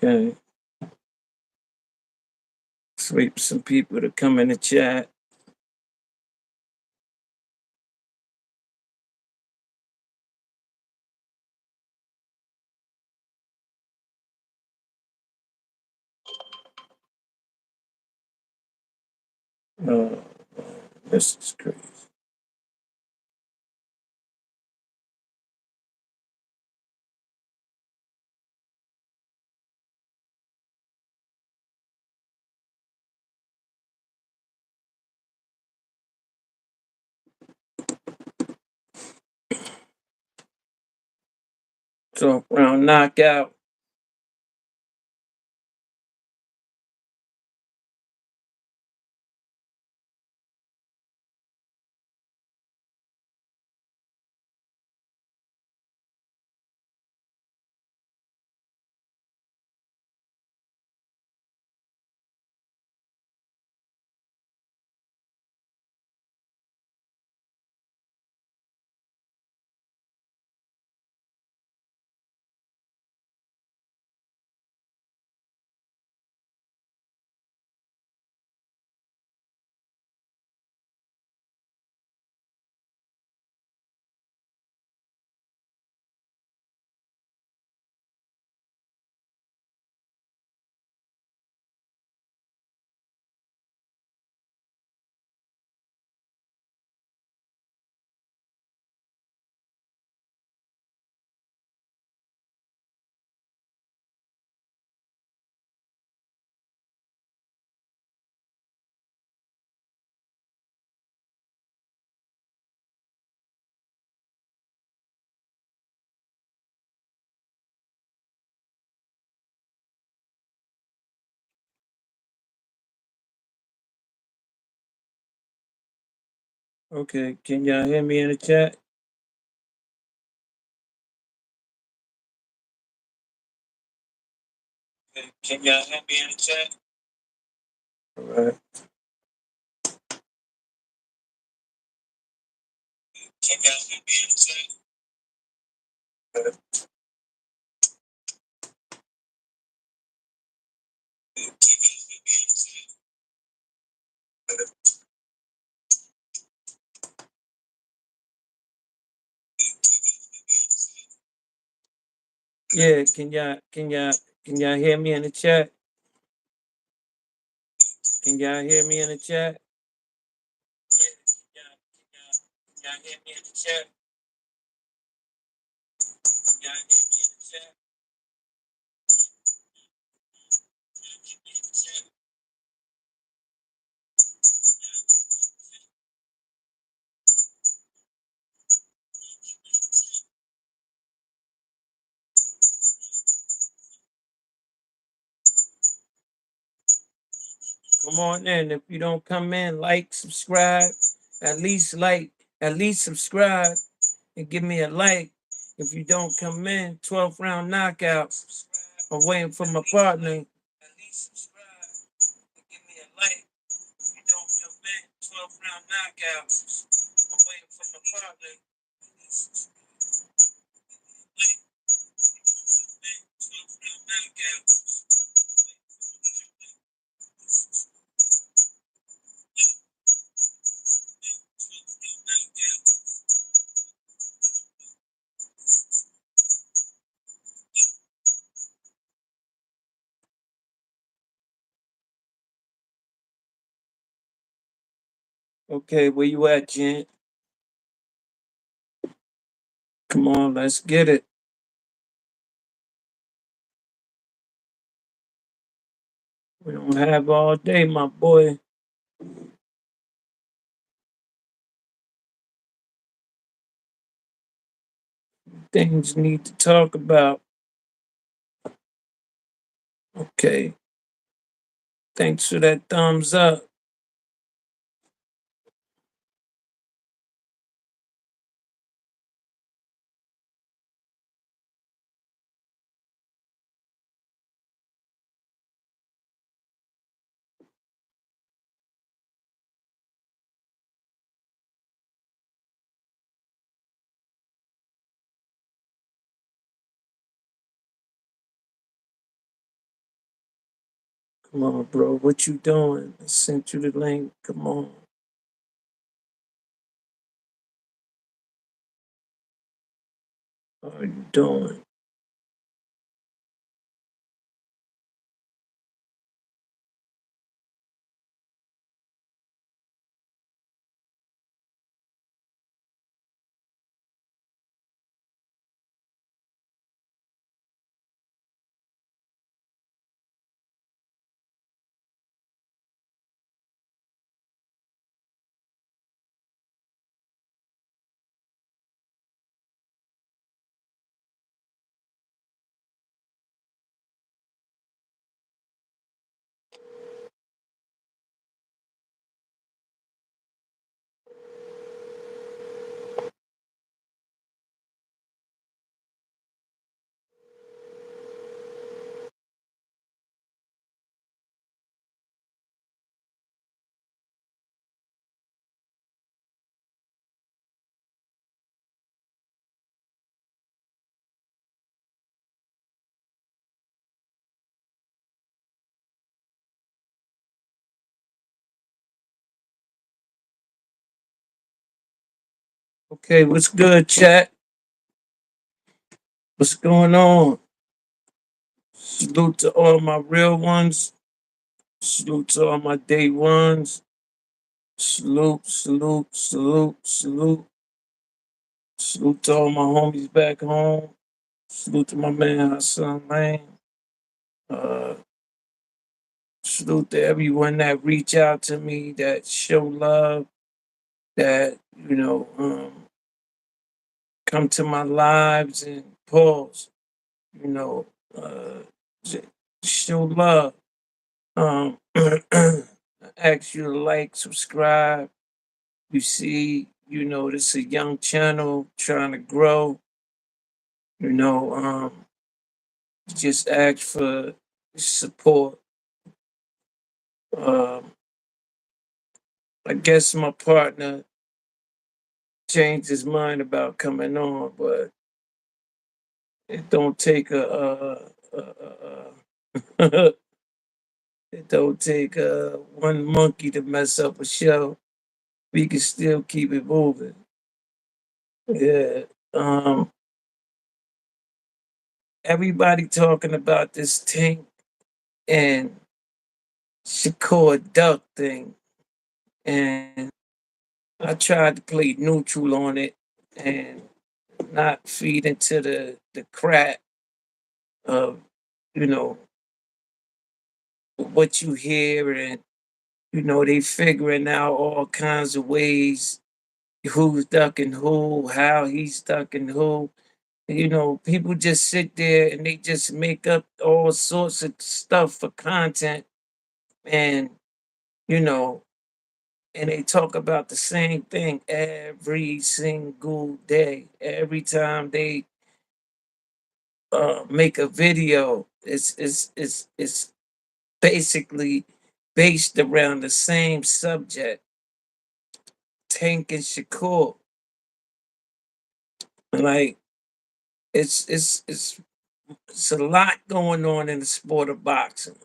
Okay. Let's wait for some people to come in the chat. Uh, this is crazy. So round knockout. Okay, can y'all hear me in the chat? Okay, can y'all hear me in the chat? All right. Can y'all hear me in the chat? Yeah, can y'all hear me in the chat? Can y'all hear me in the chat? Yeah, can y'all hear me in the chat? Can y'all hear me in the chat? Come on in. If you don't come in, like, subscribe, at least subscribe and give me a like. If you don't come in, 12th round knockout. I'm waiting for my partner. At least subscribe and give me a like. If you don't come in, 12th round knockout. I'm waiting for my partner. At least subscribe. Like, if you don't come in, 12th round knockout. Okay, where you at, Jen? Come on, let's get it. We don't have all day, my boy. Things need to talk about. Okay. Thanks for that thumbs up. Come on, bro. What you doing? I sent you the link. Come on. What are you doing? Okay, what's good, chat? What's going on? Salute to all my real ones. Salute to all my day ones. Salute, salute, salute, salute. Salute to all my homies back home. Salute to my man Hassan Lane. Uh, salute to everyone that reach out to me, that show love, that come to my lives and pause. You know, uh, j- show love. I ask you to like, subscribe. You see, this is a young channel trying to grow. You know, just ask for support. Um, I guess my partner changed his mind about coming on, but it don't take it don't take one monkey to mess up a show. We can still keep it moving. Yeah. Um, everybody talking about this Tank and Shakur Duck thing, and I tried to play neutral on it and not feed into the crap of you know what you hear, and they figuring out all kinds of ways who's ducking who, how he's ducking who. People just sit there and they just make up all sorts of stuff for content, and you know and they talk about the same thing every single day. Every time they make a video, it's basically based around the same subject. Tank and Shakur, like it's a lot going on in the sport of boxing,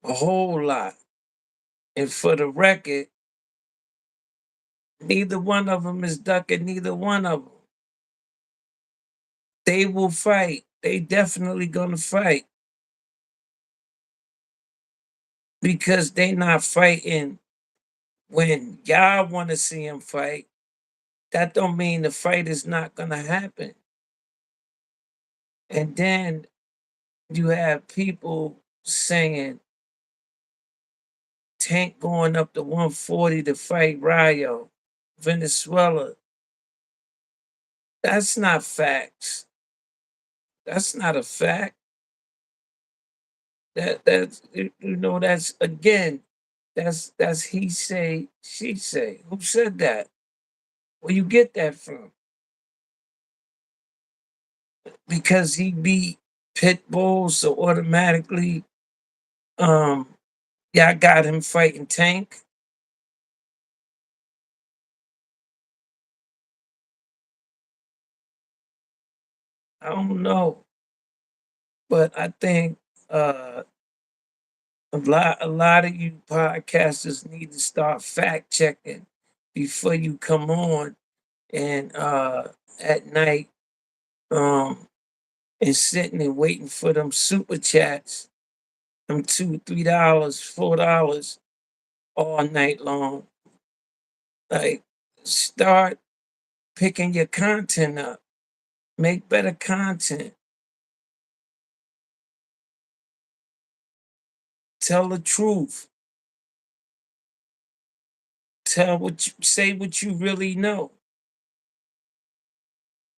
a whole lot. And for the record, neither one of them is ducking neither one of them. They will fight. They definitely gonna fight because they not fighting when y'all want to see them fight. That don't mean the fight is not gonna happen. And then you have people saying Tank going up to 140 to fight Rayo, Venezuela. That's not facts. That's not a fact. That's again, that's he say, she say. Who said that? Where you get that from? Because he beat Pitbull, so automatically, um, y'all got him fighting Tank. I don't know, but I think uh A lot of you podcasters need to start fact checking before you come on and at night um and sitting and waiting for them super chats, them $2, $3, $4 all night long. Like, start picking your content up. Make better content. Tell the truth. Say what you really know.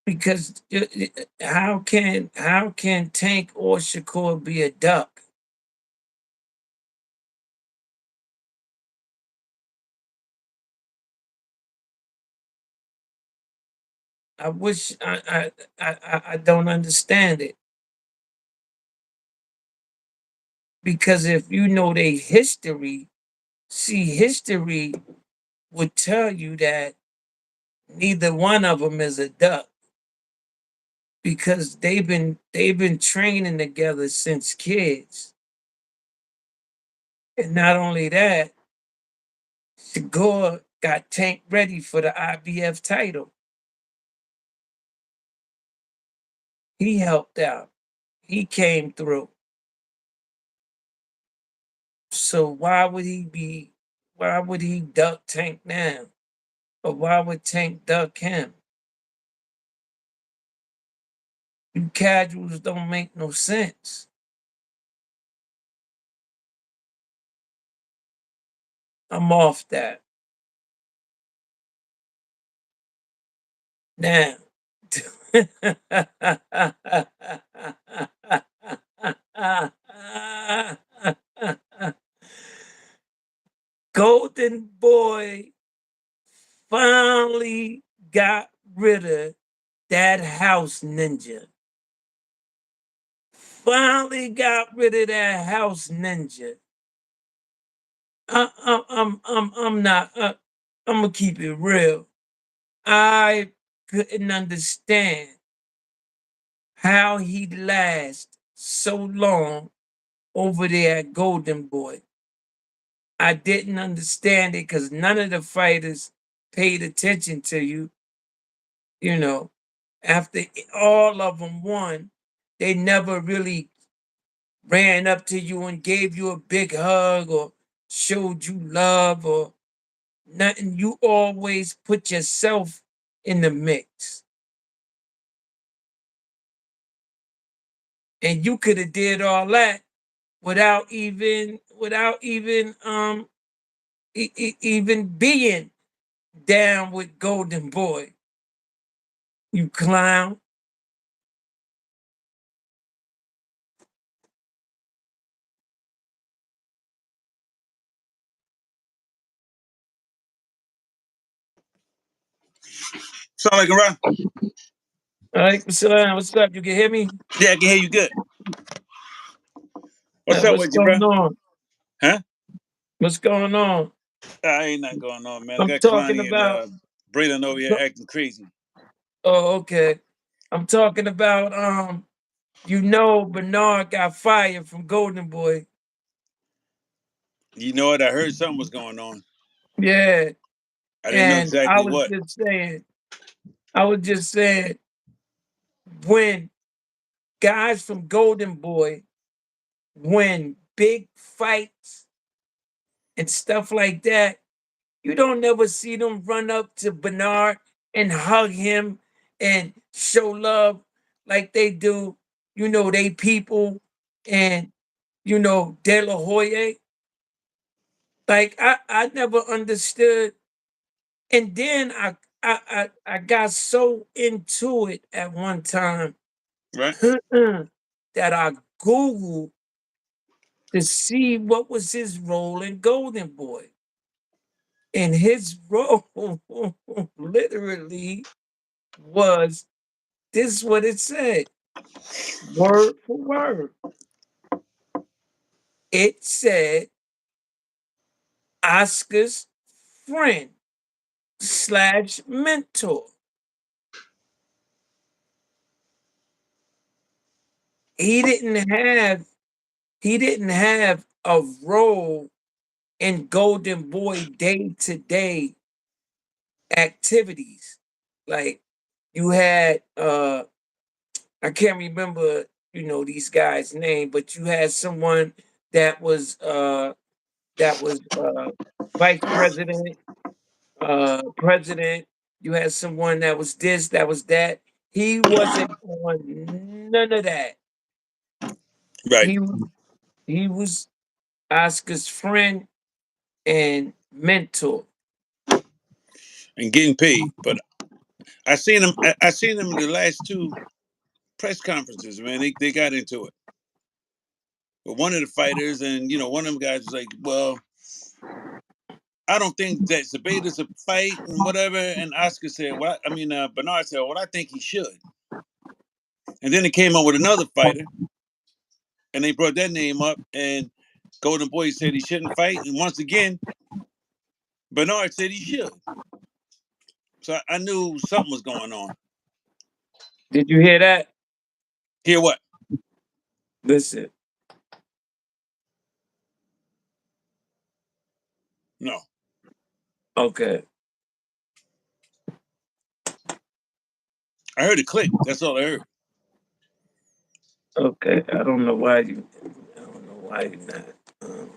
Because how can Tank or Shakur be a duck? I wish I don't understand it. Because if you know their history, see, history would tell you that neither one of them is a duck because they've been training together since kids. And not only that, Shakur got Tank ready for the IBF title. He helped out. He came through. So why would he duck Tank now? Or why would Tank duck him? You casuals don't make no sense. I'm off that. Now, Golden Boy finally got rid of that house ninja. Finally got rid of that house ninja. I'm not. I'm gonna keep it real. I couldn't understand how he last so long over there at Golden Boy. I didn't understand it because none of the fighters paid attention to you. You know, after all of them won, they never really ran up to you and gave you a big hug or showed you love or nothing. You always put yourself in the mix. And you could have did all that without even being down with Golden Boy. You clown. Sound like a rap? All right, what's up? You can hear me? Yeah, I can hear you good. What's up What's with you, bro? going on? Huh? What's going on? Ain't nothing going on, man. I I'm got talking Kalani and about. Braylon over here acting crazy. Oh, okay. I'm talking about Bernard got fired from Golden Boy. You know what? I heard something was going on. Yeah. I didn't know And exactly what. I was just saying, when guys from Golden Boy win big fights and stuff like that, you don't never see them run up to Bernard and hug him and show love like they do, they people and De La Hoya. Like I never understood. And then I got so into it at one time Right? that I Googled to see what was his role in Golden Boy. And his role literally was, this is what it said, word for word. It said Oscar's friend slash mentor. He didn't have a role in Golden Boy day-to-day activities. Like you had I can't remember, these guys' name, but you had someone that was vice president, president. You had someone that was this, that was that. He wasn't on none of that. Right. He he was Oscar's friend and mentor. And getting paid. But I seen him. I seen him in the last two press conferences. Man, they got into it. But one of the fighters, and one of them guys was like, "Well, I don't think that Zabeda's a fight and whatever." And Oscar said, "Well, I mean, Bernard said, well, I think he should." And then it came up with another fighter, and they brought that name up, and Golden Boy said he shouldn't fight, and once again, Bernard said he should. So I knew something was going on. Did you hear that? Hear what? Listen. No. Okay. I heard a click. That's all I heard. Okay. I don't know why you. I don't know why you're not. Um,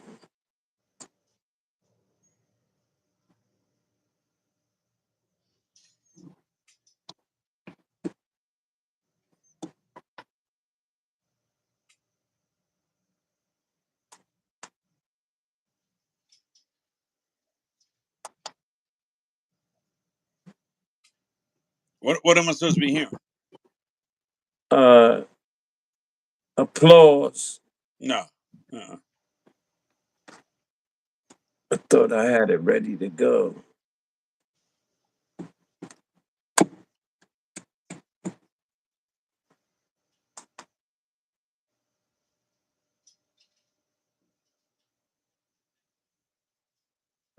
What am I supposed to be hearing? uh, applause. No. Uh-uh. I thought I had it ready to go.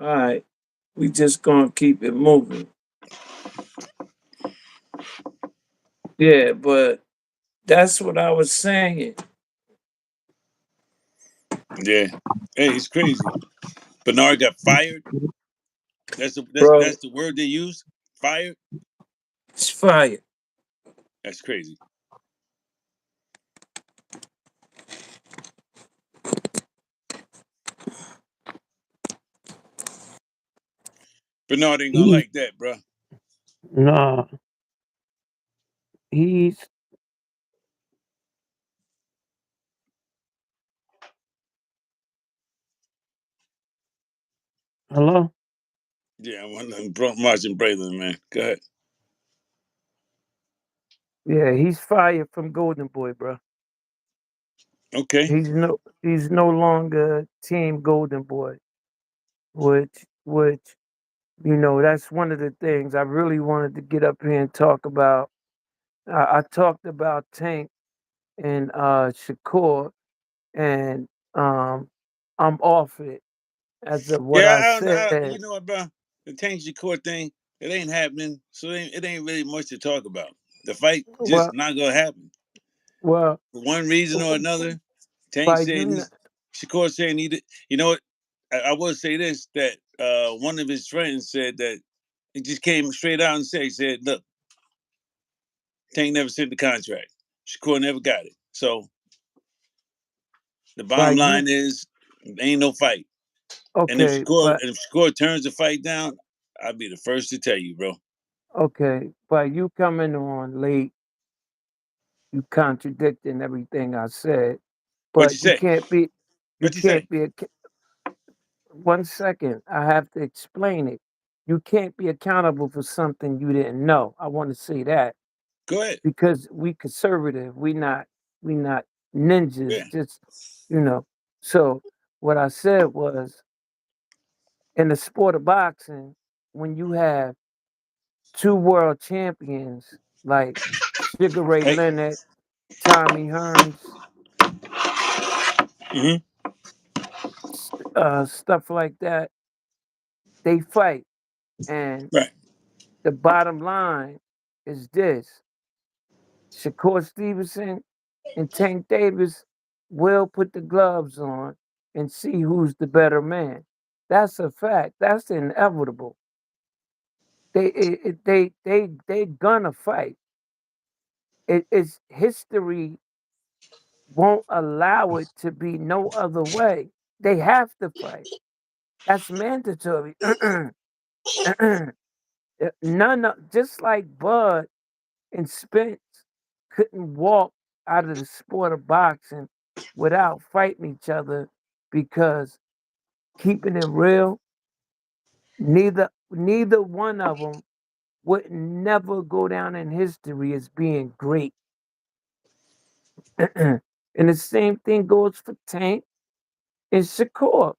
All right. We just gonna keep it moving. Yeah, but that's what I was saying. Yeah. Hey, it's crazy. Bernard got fired. That's the that's Bro, that's the word they use. Fired. it's fire. That's crazy. Bernard ain't gonna He like that, bro. nah, he's hello. Yeah, I'm watching Braylon, man. Go ahead. Yeah, he's fired from Golden Boy, bro. Okay. He's no longer Team Golden Boy, which that's one of the things I really wanted to get up here and talk about. I talked about Tank and Shakur, and I'm off it as of what Yeah, I said. you know what, bro? The Tank Shakur thing, it ain't happening. So it ain't really much to talk about. The fight just Well, not gonna happen. well, For one reason or another, Tank by said you, Shakur said he did. You know what? I will say this, that one of his friends said that he just came straight out and said, he said, look, Tank never sent the contract. Shakur never got it. So the by bottom you, line is, ain't no fight. And okay, but if Shakur turns the fight down, I'll be the first to tell you, bro. okay, by you coming on late, you contradicting everything I said. What you But say? you What you say? can't be 1 second. I have to explain it. You can't be accountable for something you didn't know. I want to say that Go ahead. because we conservative. We not Yeah. ninjas. Just you know. So what I said was in the sport of boxing, when you have two world champions like Sugar Ray Hey. Leonard, Tommy Hearns, Mm-hmm. stuff like that, they fight. And Right. the bottom line is this: Shakur Stevenson and Tank Davis will put the gloves on and see who's the better man. That's a fact. That's inevitable. They gonna fight. It's history won't allow it to be no other way. They have to fight. That's mandatory. None of just like Bud and Spence couldn't walk out of the sport of boxing without fighting each other because keeping it real, neither one of them would never go down in history as being great. And the same thing goes for Tank and Shakur.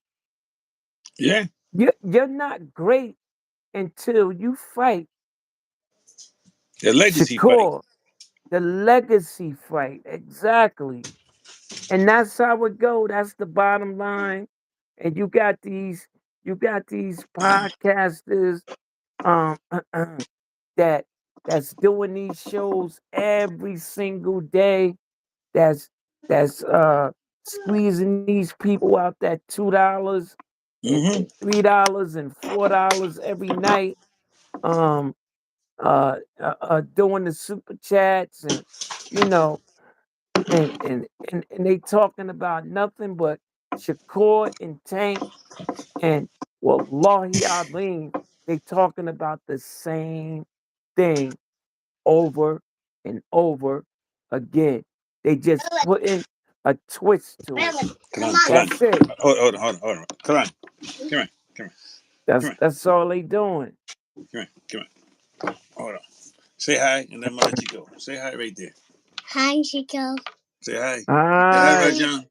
Yeah, You're not great until you fight the legacy fight. Shakur, the legacy fight. Exactly. And that's how it go. That's the bottom line. And you got these podcasters um that that's doing these shows every single day. That's that's squeezing these people out that $2 and Mm-hmm. $3 and $4 every night. Um doing the super chats and you know and they talking about nothing but Shakur and Tank and Wallahi Alim, they talking about the same thing over and over again. They just putting a twist to it. Come on, come on. That's it. Hold on. Come on, come on, come on, come That's on, that's all they doing. come on, come on. Hold on. Say hi, and then I'm gonna let you go. Say hi right there. Hi, Chico. Say hi. Say hi, Hi, Rajan.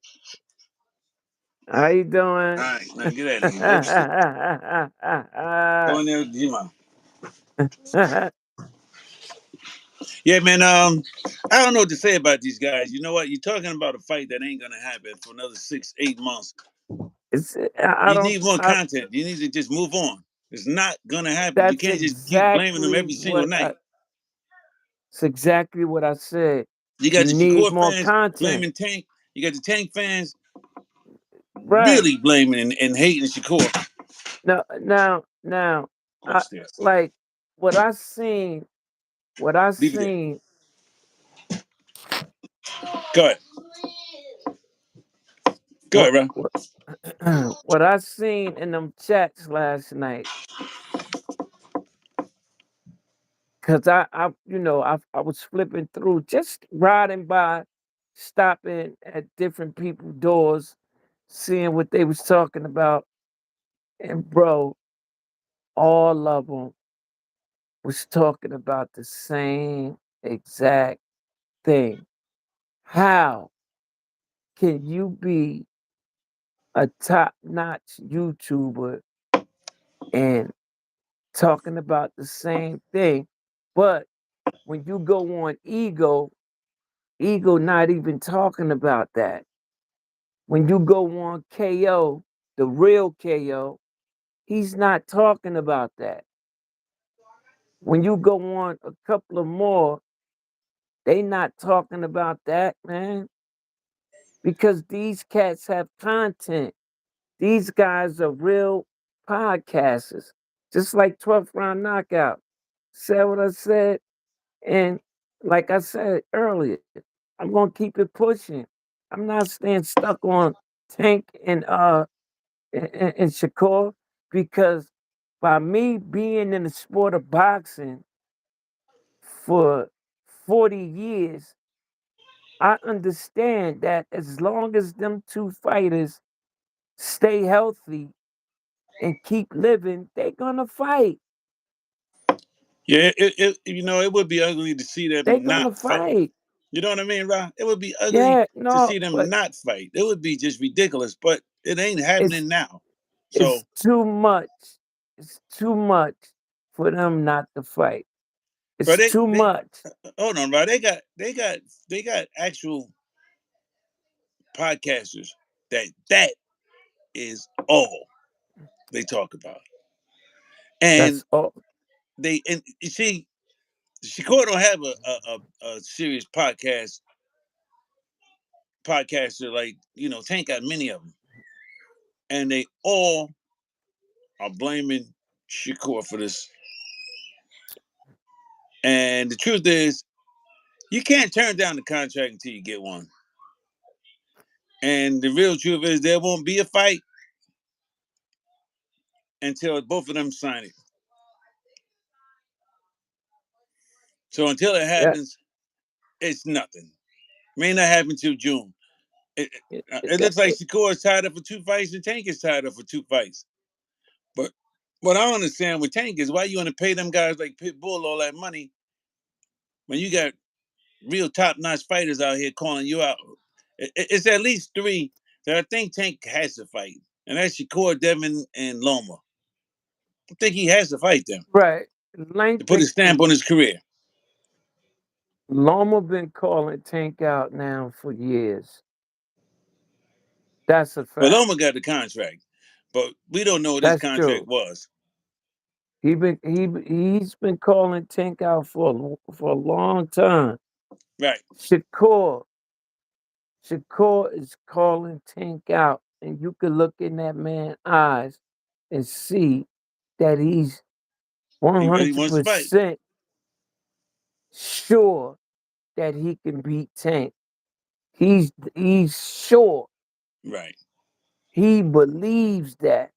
how you doing? Hi. Now get out of here. Go sit. Go in there with Jima. Yeah, man. I don't know what to say about these guys. You know what? You're talking about a fight that ain't gonna happen for another 6, 8 months. I You don't. need more content. You need to just move on. It's not gonna happen. You That's can't just keep blaming them exactly every single what night. it's exactly what I said. You got You the need Shakur more fans content, blaming Tank. You got the Tank fans right? really blaming and hating Shakur. Now, Go I upstairs. like what I seen. What I Leave it there. seen. Go ahead. Go What ahead, bro. what what I seen in them chats last night. Cause I was flipping through, just riding by, stopping at different people's doors, seeing what they was talking about, and bro, all of them was talking about the same exact thing. How can you be a top-notch YouTuber and talking about the same thing, but when you go on Ego not even talking about that. When you go on KO, the real KO, he's not talking about that. When you go on a couple of more, they not talking about that, man. Because these cats have content. These guys are real podcasters. Just like 12th round knockout. Said what I said. And like I said earlier, I'm gonna keep it pushing. I'm not staying stuck on Tank and Shakur because by me being in the sport of boxing for 40 years, I understand that as long as them two fighters stay healthy and keep living, they're gonna fight. Yeah, it would be ugly to see They're them gonna not fight. fight. You know what I mean, Rob? It would be ugly Yeah, to no, see them but not fight. It would be just ridiculous, but it ain't it's happening now. So, it's too much. It's too much for them not to fight. bro, It's too they much. hold on, bro. They got actual podcasters that is all they talk about, and That's all. and you see, Shakur don't have a serious podcaster like Tank got many of them. and they all are blaming Shakur for this. And the truth is, you can't turn down the contract until you get one. And the real truth is, there won't be a fight until both of them sign it. So until it Yeah, happens, it's nothing. May not happen till June. It, it looks like Shakur is tied up for 2 fights and Tank is tied up for 2 fights. But what I don't understand with Tank is why you want to pay them guys like Pitbull all that money when you got real top-notch fighters out here calling you out. It's at least 3 that I think Tank has to fight, and that's Shakur, Devin, and Loma. I think he has to fight them right. to put a stamp on his career. Loma been calling Tank out now for years. That's a But fact. Loma got the contract, but we don't know what his That's contract true. was. He's been calling Tank out for a long time. Right. Shakur Shakur is calling Tank out, and you can look in that man's eyes and see that he's He one really hundred wants to fight. percent sure that he can beat Tank. He's sure. Right. He believes that.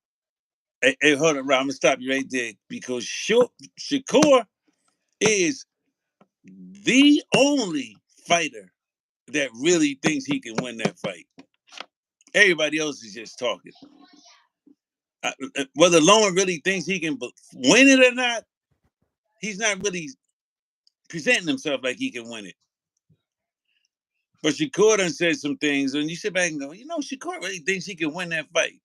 Hey, hold on, Rob. I'm gonna stop you right there because Shakur is the only fighter that really thinks he can win that fight. Everybody else is just talking. Whether Loma really thinks he can win it or not, he's not really presenting himself like he can win it. But Shakur done said some things, and you sit back and go, Shakur really thinks he can win that fight.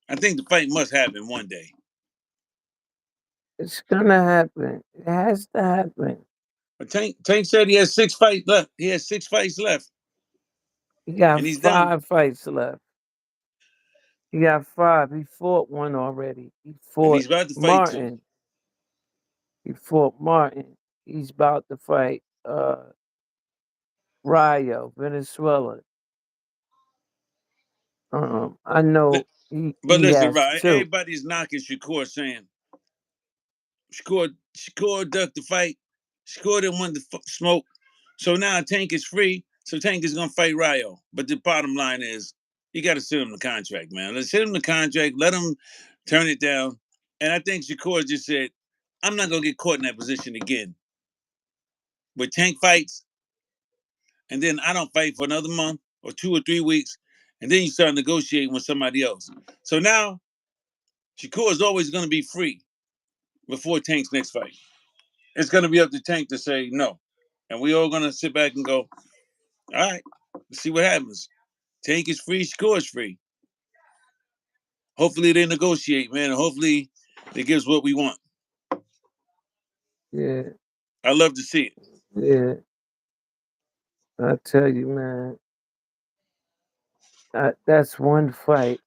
I think the fight must happen one day. It's gonna happen. It has to happen. But Tank said he has 6 fights left. He has 6 fights left, He got and he's done. 5 fights left. He got 5. He fought one already. He And fought he's about to fight 2. Martin. He fought Martin. He's about to fight Rayo, Venezuela. I know But he listen, has right? 2. Everybody's knocking Shakur, saying Shakur ducked the fight. Shakur didn't want the smoke. So now Tank is free. So Tank is gonna fight Rayo. But the bottom line is, you got to send him the contract, man. Let's send him the contract. Let him turn it down. And I think Shakur just said, I'm not gonna get caught in that position again. With Tank fights, and then I don't fight for another month or 2 or 3 weeks, and then you start negotiating with somebody else. So now Shakur is always gonna be free before Tank's next fight. It's going to be up to Tank to say no. And we all going to sit back and go, all right, let's see what happens. Tank is free, Shakur is free. Hopefully they negotiate, man. And hopefully they give us what we want. Yeah, I love to see it. yeah. I tell you, man, that's one fight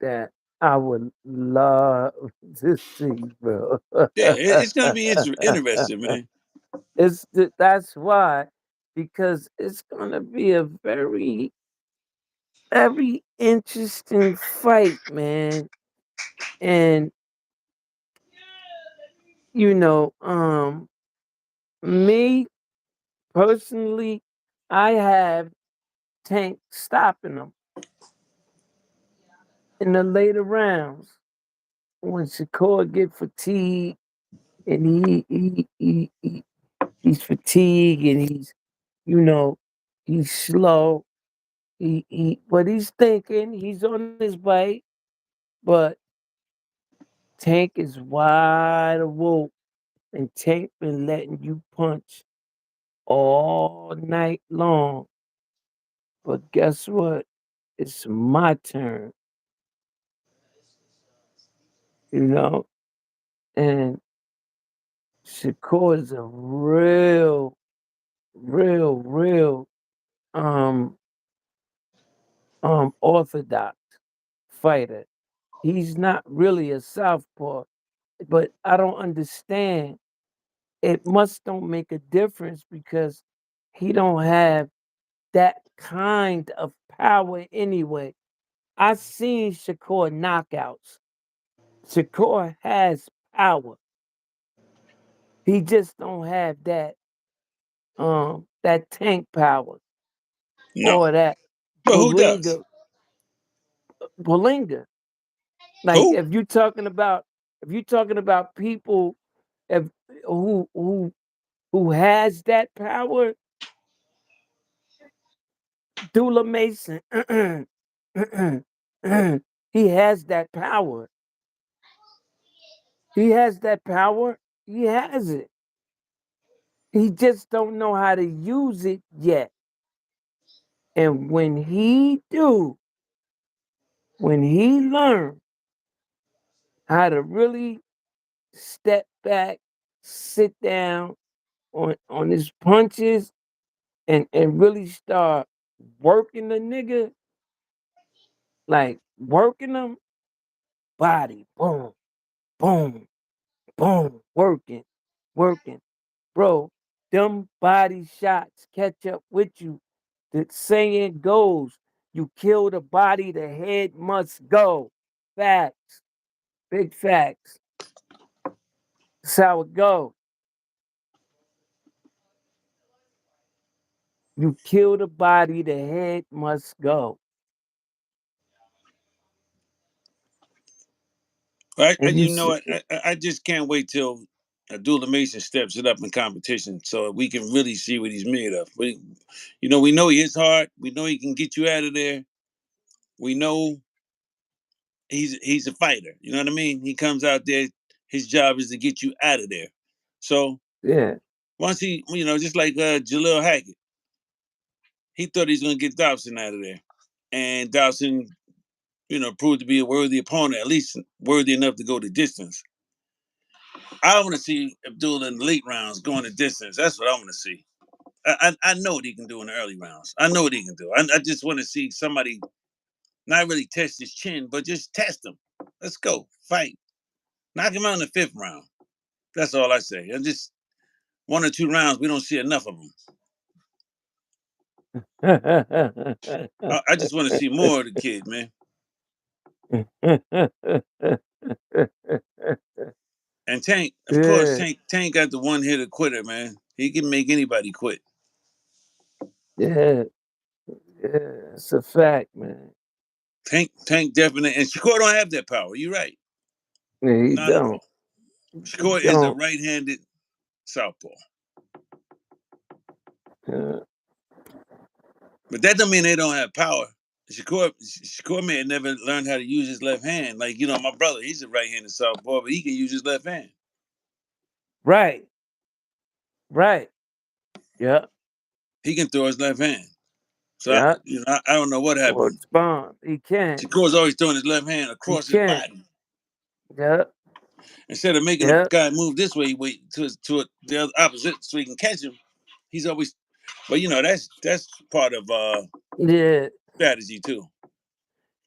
that I would love to see, bro. Yeah, it's going to be interesting, man. That's why, because it's gonna be a very interesting fight, man. And you know, me personally, I have Tank stopping him in the later rounds when Shakur get fatigued and he's fatigued and you know he's slow. But he's thinking he's on his bike, but Tank is wide awake, and Tank been letting you punch all night long. But guess what? It's my turn, you know? And Shakur is a real um orthodox fighter. He's not really a southpaw, but I don't understand. It must don't make a difference because he don't have that kind of power anyway. I seen Shakur knockouts. Shakur has power. He just don't have that tank power No. or that But who does? Belinga Belinga. Like Who? if you're talking about people if who has that power, Dula Mason. He has that power. He has that power. He has it. He just don't know how to use it yet. And when he learn how to really step back, sit down on his punches and really start working the nigga, like working them, body, boom, boom, boom, working. Bro, them body shots catch up with you. The saying goes, you kill the body, the head must go. Facts. Big facts. That's how it goes. You kill the body, the head must go. And you You know see, what? I just can't wait till Abdullah Mason steps it up in competition so we can really see what he's made of. We know he is hard. We know he can get you out of there. We know he's a fighter. You know what I mean? He comes out there. His job is to get you out of there. So yeah, once just like Jalil Hackett, he thought he was going to get Dawson out of there, and Dawson, proved to be a worthy opponent, at least worthy enough to go the distance. I want to see Abdullah in the late rounds going the distance. That's what I want to see. I know what he can do in the early rounds. I know what he can do. I just want to see somebody not really test his chin, but just test him. Let's go. Fight. Knock him out in the fifth round. That's all I say. And just 1 or 2 rounds, we don't see enough of them. I just want to see more of the kid, man. And Tank, of course, yeah, Tank got the one hitter quitter, man. He can make anybody quit. yeah, yeah. It's a fact, man. Tank definitely, and Shakur don't have that power. You're right. Yeah, he Not at don't. all. He Shakur is a don't. right-handed southpaw. Uh, But that don't mean they don't have power. Shakur may have never learned how to use his left hand. Like, my brother, he's a right-handed southpaw, but he can use his left hand. right, right. Yeah, He can throw his left hand. So, yeah. I don't know what happened. Sports bomb. He can. Shakur's always throwing his left hand He across his can. body. Yeah, Instead of making a yeah, guy move this way, wait to the other opposite so he can catch him, he's always. But that's part of yeah, strategy too.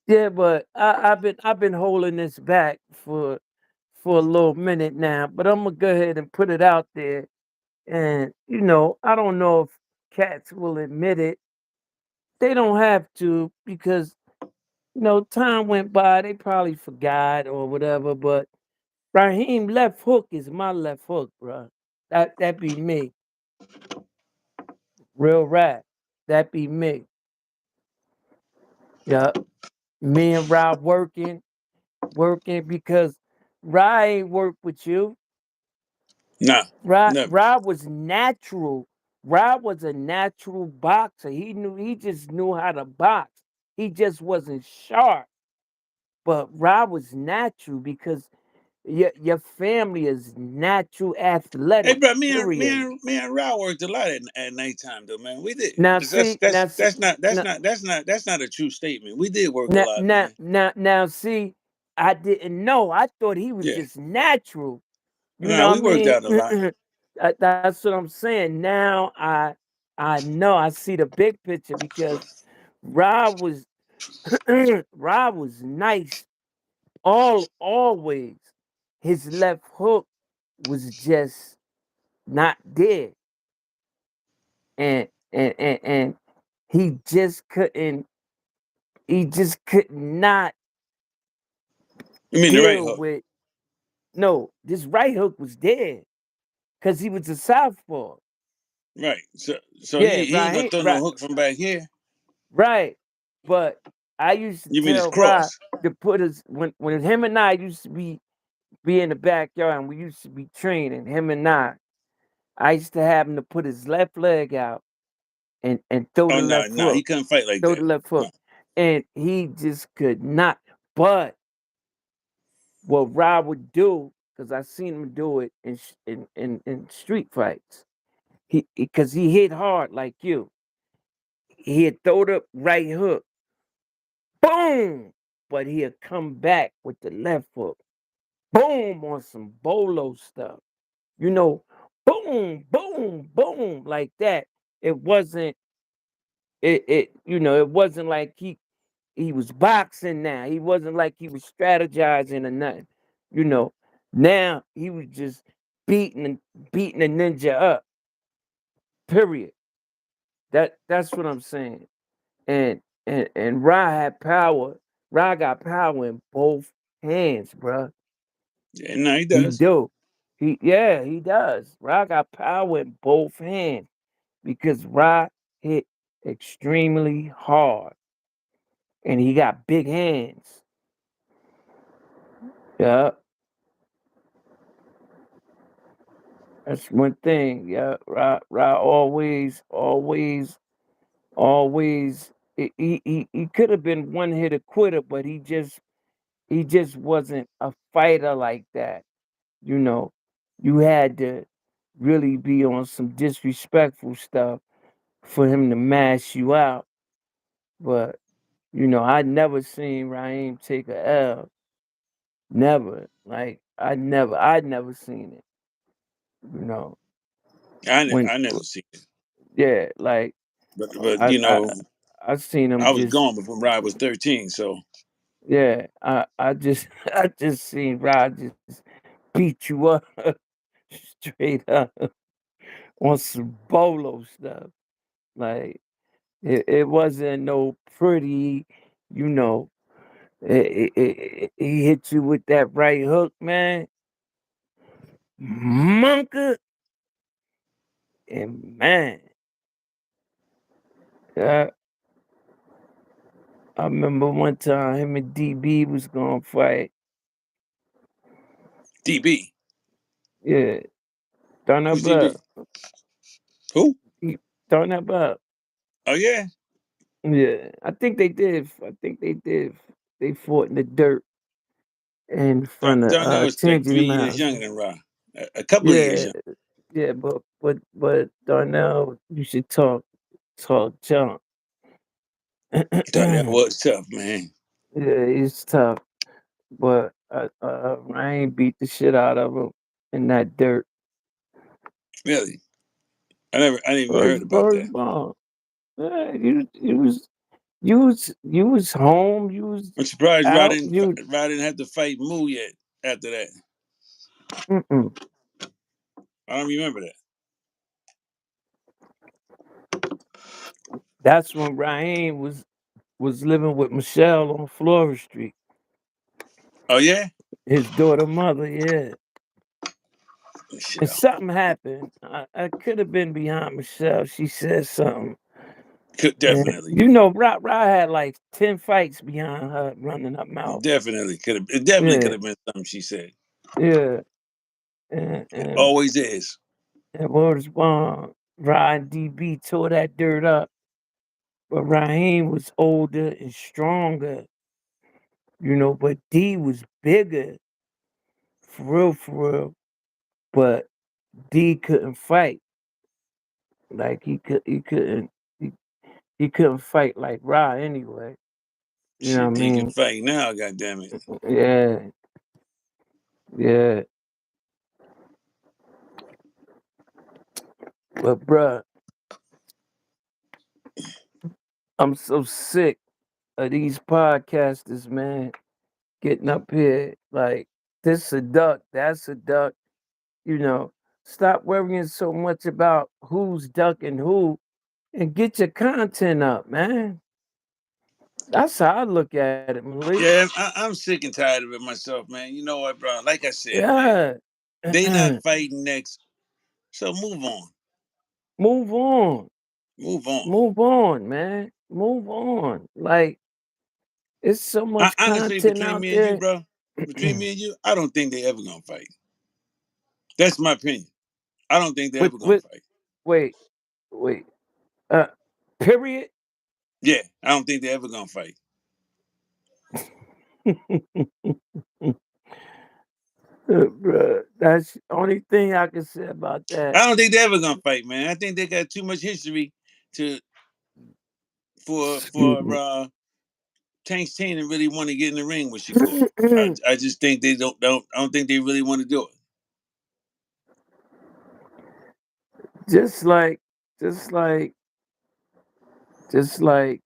yeah. But I've been holding this back for a little minute now. But I'm gonna go ahead and put it out there. And I don't know if cats will admit it. They don't have to because time went by. They probably forgot or whatever. But Raheem left hook is my left hook, bro. That be me. Real rap. That be me. Yeah. Me and Rob working because Rob ain't work with you. Nah, Rob never. Rob was natural. Rob was a natural boxer. He just knew how to box. He just wasn't sharp. But Rob was natural because your family is natural Hey, athletic, bro, me and me period. and me and Raul worked a lot at nighttime though, man. We did. Now That's see, that's now see, that's not that's now not that's not that's not a true statement. We did work a now lot, now man. now, now see, I didn't know. I thought he was Yeah. just natural. You know Nah, what we I worked mean? out a lot. That's what I'm saying. Now I know I see the big picture because Rob was Rob was nice always. His left hook was just not there. And he just couldn't. He just could not You mean the right deal hook? with. No, this right hook was dead because he was a southpaw. Right. So Yeah, he ain't gonna Raheem, throw no hook from back here. right. But I used to You mean his tell Rod cross? to put his when him and I used to be in the backyard and we used to be training him and I used to have him to put his left leg out and throw Oh the no, left no, he hook, couldn't fight like throw that. the left No. hook, and he just could not. But what Rod would do, because I seen him do it in street fights, he because he hit hard like you. He'd throw the right hook, boom, but he'd come back with the left hook, boom, on some bolo stuff. You know, boom, boom, boom, like that. It wasn't it wasn't like he was boxing now. He wasn't like he was strategizing or nothing. You know, now he was just beating a ninja up. Period. That's what I'm saying. And Ra had power. Ra got power in both hands, bruh. Yeah, no, he He does. do. He does. Ra got power in both hands because Ra hit extremely hard and he got big hands. Yeah, that's one thing. Yeah, Ra always. He could have been one hitter quitter, but he just wasn't a fighter like that. You know, you had to really be on some disrespectful stuff for him to mash you out. But I never seen Raheem take a L. Never. Like I never seen it. You know, when I never seen it, yeah, like but I I I seen him I was just gone before Rod was 13. So yeah. I just I just seen Rod just beat you up straight up on some bolo stuff. Like it wasn't no pretty, you know. He hit you with that right hook, man. Monka and man, uh, I remember one time him and DB was gonna fight. DB, Yeah, turn who's up DB? up. Who? Turn up up. Oh yeah, Yeah, I think they did. I think they did. They fought in the dirt in front of Darnell was like Changing 3 years Mouse. younger than Rod, a couple of years Yeah, younger. yeah, but Darnell, you should talk junk. Darnell Yeah, was tough, man. he's tough, but Ryan beat the shit out of him in that dirt. Really, I didn't even heard First about that. first ball. Yeah, you was home. You was I'm surprised out. You Rod didn't have to fight Moo yet. After that, mm-mm. I don't remember that. That's when Ryan was living with Michelle on Flora Street. Oh yeah, His daughter mother, yeah. And Michelle. something happened. I could have been behind Michelle. She said something. Could And definitely, Rod had like 10 fights behind her running her mouth. definitely could have. It definitely could Yeah, have been something she said. yeah. And It and, always is. and what was wrong? Rod and DB tore that dirt up. But Raheem was older and stronger, but D was bigger. For real, for real. But D couldn't fight. Like he, he couldn't fight like Rod anyway. You know what Shit, I D can mean? fight now. God damn it. Yeah, yeah. But bruh, I'm so sick of these podcasters, man, getting up here like this a duck, that's a duck. You know, stop worrying so much about who's ducking who and get your content up, man. That's how I look at it, Malik. Yeah, I'm sick and tired of it myself, man. You know what, bro? Like I said, man, Yeah. they not fighting next, so move on, Move on. move on. Move on, man. Move on. Like, it's so much Honestly, content between out me and you, there. bro, between me and you, I don't think they ever gonna fight. That's my opinion. I don't think they with ever gonna with fight. wait, wait. Uh period. Yeah, I don't think they ever gonna fight. Bruh, that's the only thing I can say about that. I don't think they ever gonna fight, man. I think they got too much history to Excuse for me. Tank Taylor to really want to get in the ring with Shakur. I just think they don't I don't think they really want to do it. just like just like just like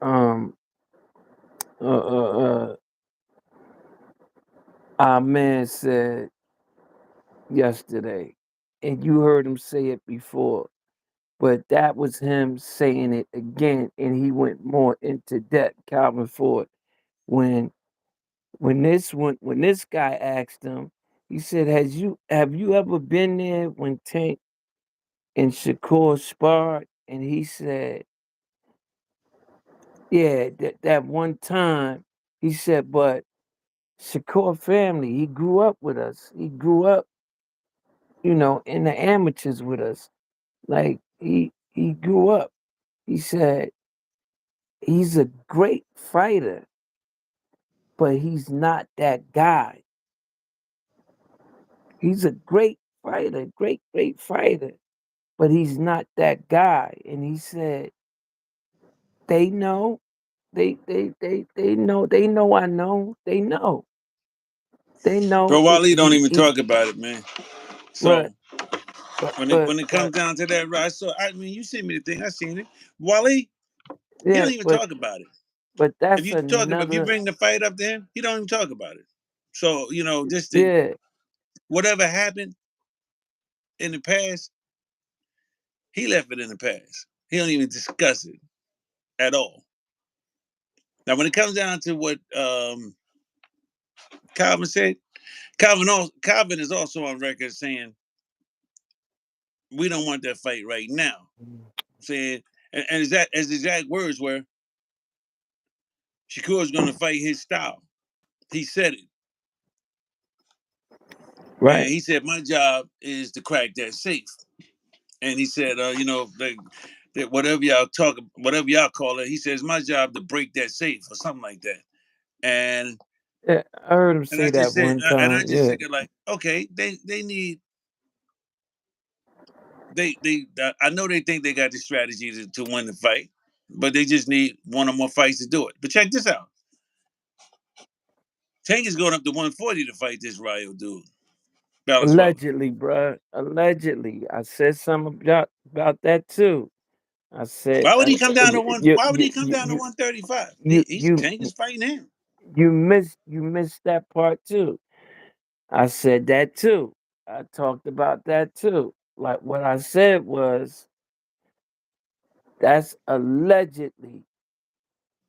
um uh uh uh our man said yesterday, and you heard him say it before, but that was him saying it again, and he went more into depth. Calvin Ford, when when this guy asked him, he said, have you ever been there when Tank and Shakur sparred?" And he said, "Yeah, that one time." He said, "But Shakur family, he grew up with us. He grew up, in the amateurs with us. Like he grew up." He said, "He's a great fighter, but he's not that guy. He's a great fighter, great fighter, but he's not that guy." And he said, "They know, they know I know, they know Bro, Wally don't even he talk about it, man. but So when it comes down to that, right? So I mean, you sent me the thing, I seen it. Wally, he yeah, don't even talk about it. that's If you another bring the fight up to him, he don't even talk about it. So just yeah, whatever happened in the past, he left it in the past. He don't even discuss it at all. Now, when it comes down to what Calvin said, Calvin is also on record saying we don't want that fight right now. Saying and his exact words were Shakur is going to fight his style. He said it, and right. he said my job is to crack that safe. And he said, that whatever y'all call it, he says my job to break that safe or something like that. And Yeah, I heard him and I say just that said, one and I time. just Yeah, think like, okay, they need they I know they think they got the strategy to win the fight, but they just need one or more fights to do it. But check this out: Tank is going up to 140 to fight this Rio dude, Valenzuela. allegedly, bruh. Allegedly, I said something about that too. I said, Why would he come down to one? you Why would you he come you down to you 135? you He's you Tank is fighting him. you missed that part too. I said that too. I talked about that too. Like what I said was that's allegedly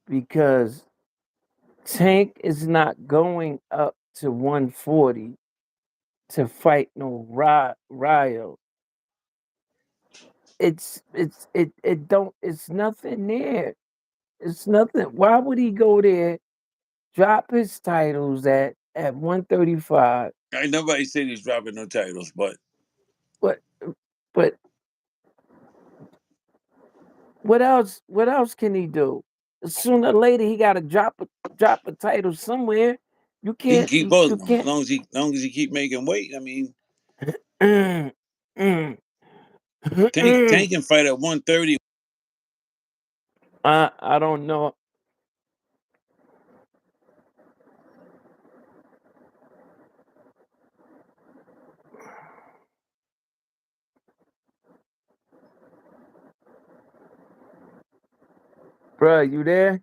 because Tank is not going up to 140 to fight no Ryo. It don't it's nothing there. It's nothing. Why would he go there, drop his titles at 135? Ain't nobody said he's dropping no titles, but But but what else can he do? Sooner or later he gotta drop a title somewhere. You he can can't keep both you of them can't long as he keep making weight. I mean, mm, mm, Tank can fight at 130. I don't know. Bruh, you there?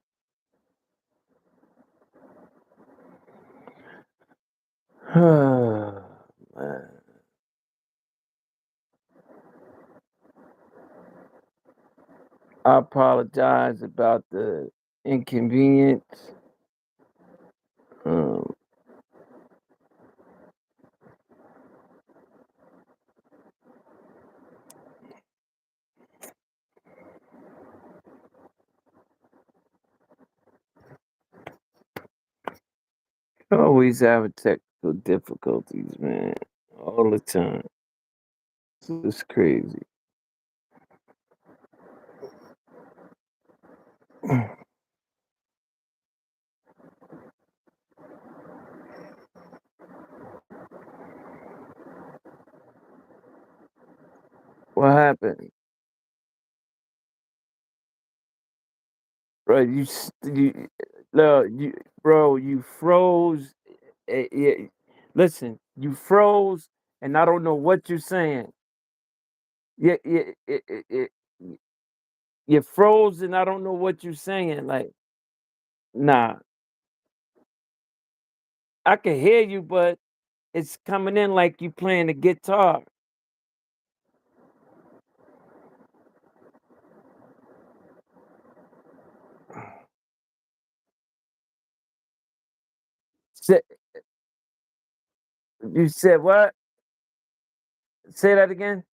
Man. I apologize about the inconvenience. Um, always having technical difficulties, man, all the time. It's crazy. What happened, bro? No, bro, you froze. Yeah, listen, you froze, and I don't know what you're saying. Yeah, yeah, you froze, and I don't know what you're saying. Like, nah, I can hear you, but it's coming in like you playing the guitar. Say, you said what? Say that again.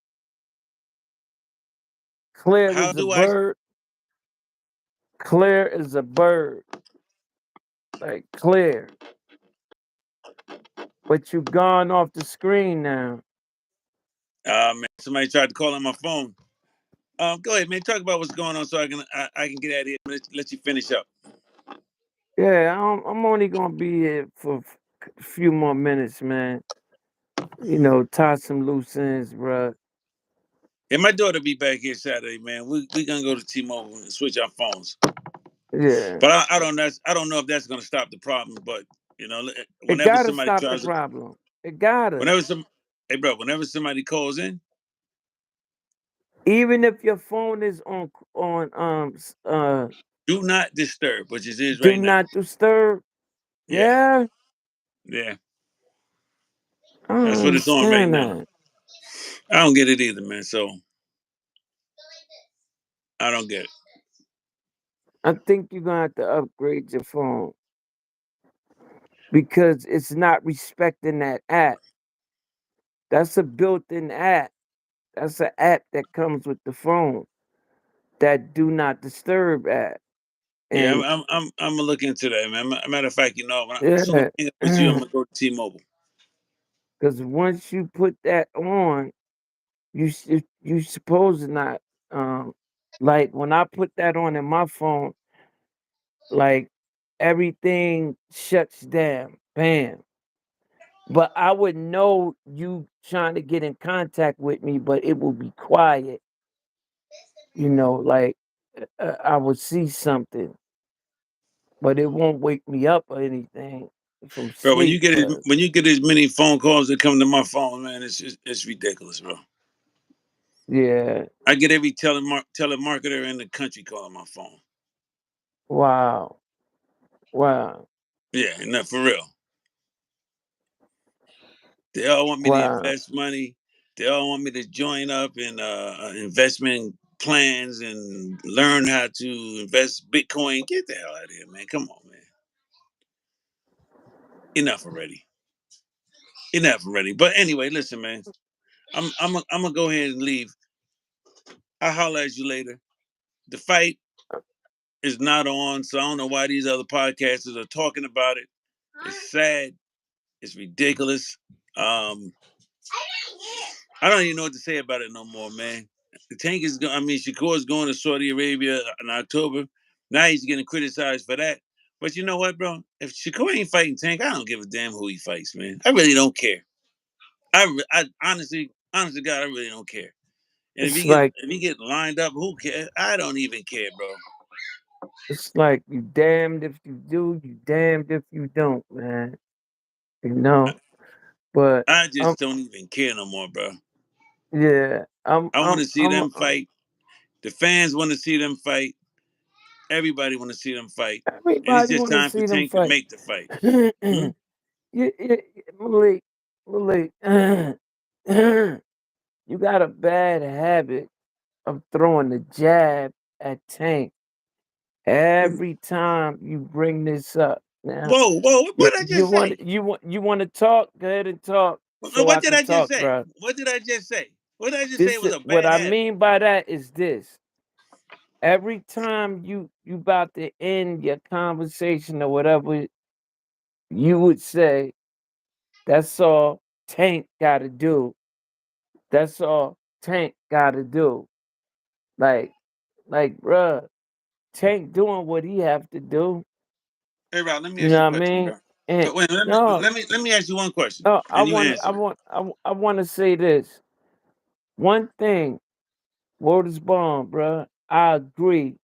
Clear How as a do I? bird. Clear as a bird. Like clear. But you gone off the screen now. Man, somebody tried to call on my phone. Go ahead, man. Talk about what's going on, so I can get out of here. Let you finish up. Yeah, I'm only gonna be here for a few more minutes, man. You know, tie some loose ends, bro. And my daughter be back here Saturday, man. We gonna go to T-Mobile and switch our phones. Yeah, But I don't know if that's gonna stop the problem. But you know, it whenever gotta somebody stop the tries to, problem. It gotta. whenever some, hey bro, whenever somebody calls in, Even if your phone is on do not disturb, which it is do right now. not disturb. Yeah, Yeah, yeah, I don't that's what it's on right understand now. that. I don't get it either, man. So I don't get it. I think you're gonna have to upgrade your phone because it's not respecting that app. That's a built-in app. That's an app that comes with the phone. That do not disturb app. Yeah, And I'm gonna look into that, man. Matter of fact, as soon as yeah, I hang up with you, I'm gonna go to T-Mobile. because once you put that on, you supposed to not like when I put that on in my phone, like everything shuts down. Bam. But I would know you trying to get in contact with me, but it will be quiet. You know, like I would see something, but it won't wake me up or anything from Bro, sleep. But when you get as many phone calls that come to my phone, man, it's ridiculous, bro. yeah, I get every telemarketer in the country calling my phone. wow, wow, Yeah, not for real. They all want me to wow. invest money. They all want me to join up in investment plans and learn how to invest Bitcoin. Get the hell out of here, man. Come on, man. Enough already. Enough already. But anyway, listen, man. I'm gonna go ahead and leave. I'll holler at you later. The fight is not on, so I don't know why these other podcasters are talking about it. It's sad. It's ridiculous. Um, I don't even know what to say about it no more, man. The Tank is going. I mean, Shakur is going to Saudi Arabia in October. Now he's getting criticized for that. But you know what, bro? If Shakur ain't fighting Tank, I don't give a damn who he fights, man. I really don't care. I honestly, God, I really don't care. And It's like if he get lined up, who cares? I don't even care, bro. it's like you damned if you do, you damned if you don't, man. You know. But I I'm just don't even care no more, bro. yeah, I want to see them fight. The fans want to see them fight. Everybody want to see them fight, and it's everybody just want to time for see them Tank to fight. make the fight. Hmm? Malik, Malik, you got a bad habit of throwing the jab at Tank every time you bring this up. Now, Whoa! What did I just say? you want to talk? Go ahead and talk so I What did can I just talk, say? bro. What did I just say? What did I just say This was a what bad I habit? mean by that is this. Every time you about to end your conversation or whatever, you would say, "That's all Tank got to do. That's all Tank got to do." Like, bruh, Tank doing what he have to do. Hey, Rob, let me You ask you know a what I question, mean? bro. And So wait, no, let me ask you one question, no, and you answer it. I want to say this. One thing, word is bond, bruh. I agree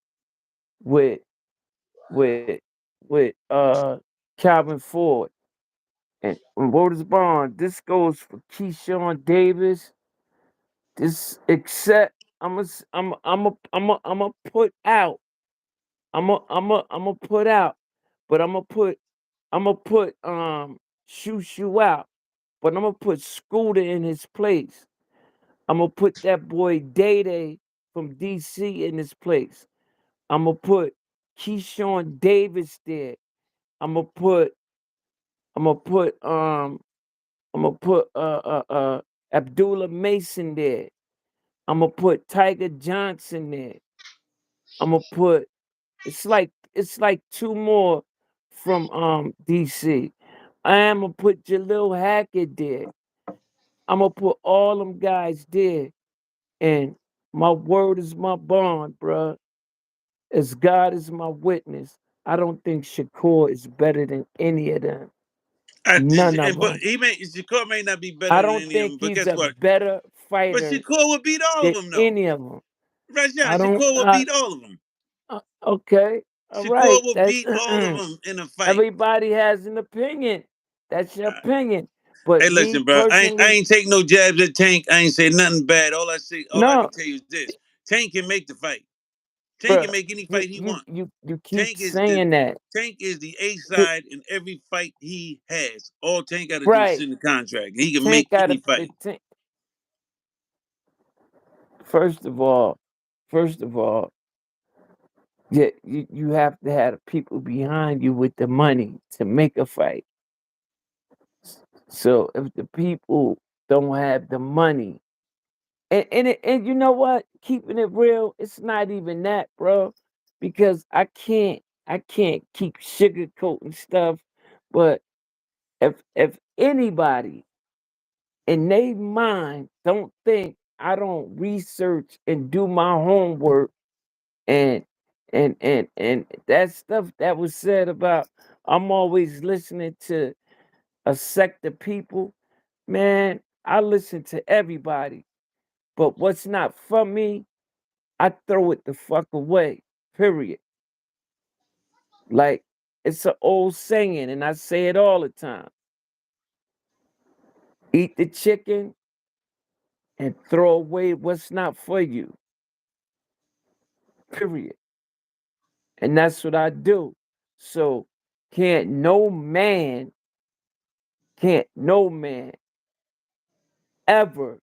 with with with Calvin Ford and word is bond. This goes for Keyshawn Davis. This except I'm a put out. I'm a put out, but I'm a put shoe out, but I'm gonna put Scooter in his place. I'm gonna put that boy Day Day from DC in his place. I'm gonna put Keyshawn Davis there. I'm gonna put I'm gonna put I'm gonna put Abdullah Mason there. I'm gonna put Tiger Johnson there. I'm gonna put it's like two more from DC. I am gonna put Jalil Hackett there. I'm gonna put all them guys there. And my word is my bond, bruh. As God is my witness, I don't think Shakur is better than any of them. None of But them. Shakur may not be better I than don't any of think them, but he's guess a what? better But fighter Shakur would beat all of than them, though. any of them. Rashawn, I don't. Shakur would beat all of them. Okay. All right. Shakur would That's beat all of them in a fight. everybody has an opinion. That's your Uh, opinion. But Hey, me listen, bro. I personally, ain't take no jabs at Tank. I ain't say nothing bad. All I no, can tell you is this: Tank can make the fight. Tank can bruh. make any You fight he you wants. you you keep Tank is the saying that. Tank is the A You, side in every fight he has. All Tank got to do is right. send the contract. He can Tank make got any the fight. tank. First of all, first of all, yeah, you have to have the people behind you with the money to make a fight. So if the people don't have the money, and you know what, keeping it real, it's not even that, bro, because I can't keep sugarcoating stuff. But if anybody in their mind don't think I don't research and do my homework and and that stuff that was said about I'm always listening to a sect of people, man, I listen to everybody. But what's not for me, I throw it the fuck away. Period. Like it's an old saying, and I say it all the time. Eat the chicken and throw away what's not for you. Period. And that's what I do. So can't no man, can't no man ever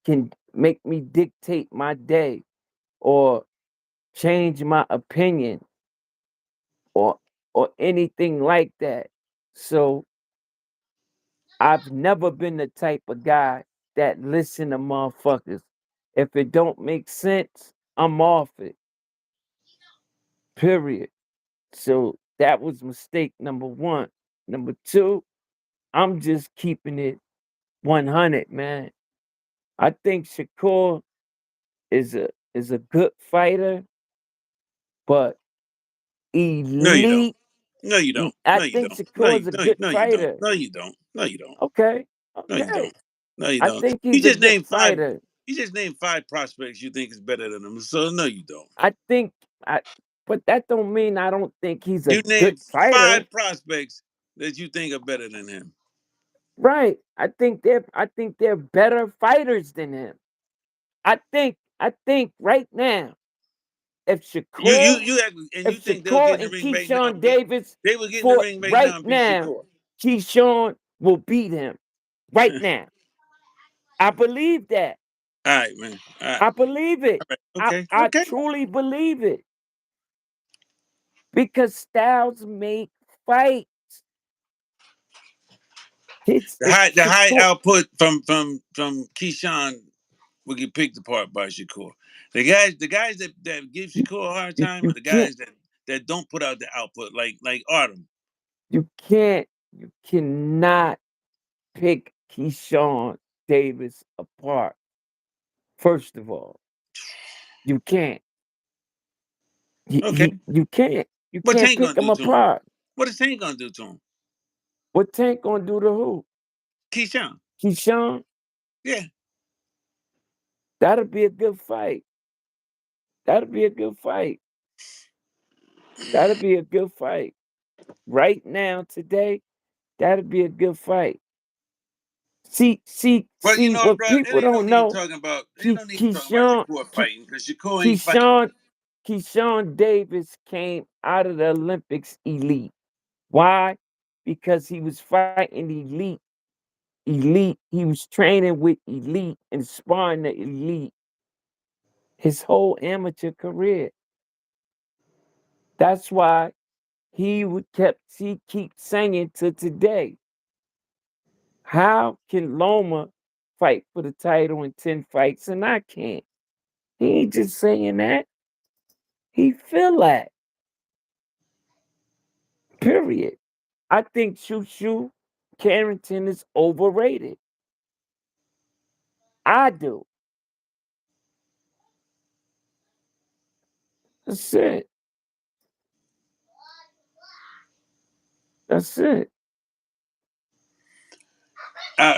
can make me dictate my day or change my opinion or anything like that. So I've never been the type of guy that listen to motherfuckers. If it don't make sense, I'm off it. Period. So that was mistake number one. Number two, I'm just keeping it 100, man. I think Shakur is a good fighter, but No, you don't. elite. No, you don't. I No, you think don't. No, Shakur is a good no, you don't. fighter. No, you don't. No, you don't. Okay, No, you okay. don't. No, you I don't. think He he's a just good named five. fighter. He just named five prospects you think is better than him. So no, you don't. I think I, but that don't mean I don't think he's a You named good fighter. five prospects that you think are better than him. Right. I think they're better fighters than him. I think right now, if Shakur And if you think they'll get Shakur in the and ring right now Keyshawn and beat? Davis They will get in the fought ring right now right and beat now, Shakur. Keyshawn will beat him right now. I believe that. All right, man. All right. I believe it. All right. I, Okay. I Okay. truly believe it. Because styles make fight. It's The high Shakur. output from Keyshawn will get picked apart by Shakur. The guys that give Shakur a hard You, time are you the can't guys that don't put out the output, like Artem. you cannot pick Keyshawn Davis apart. First of all, you can't. Okay. You can't. You What can't Tank pick gonna them do to him? apart. What is Tank gonna do to him? What Tank gonna do to who? Keyshawn. Keyshawn? Yeah. That'll be a good fight. That'll be a good fight. That'll be a good fight. Right now, today, that'll be a good fight. But you know what, What bro? people don't know, Ain't no need talking about Shakur fighting because Shakur ain't fighting. Keyshawn Davis came out of the Olympics elite. Why? Because he was fighting elite. He was training with elite and sparring the elite his whole amateur career. That's why he keeps saying to today, how can Loma fight for the title in 10 fights and I can't? He ain't just saying that. He feel that. Period. I think Shushu Carrington is overrated. I do. That's it. That's it.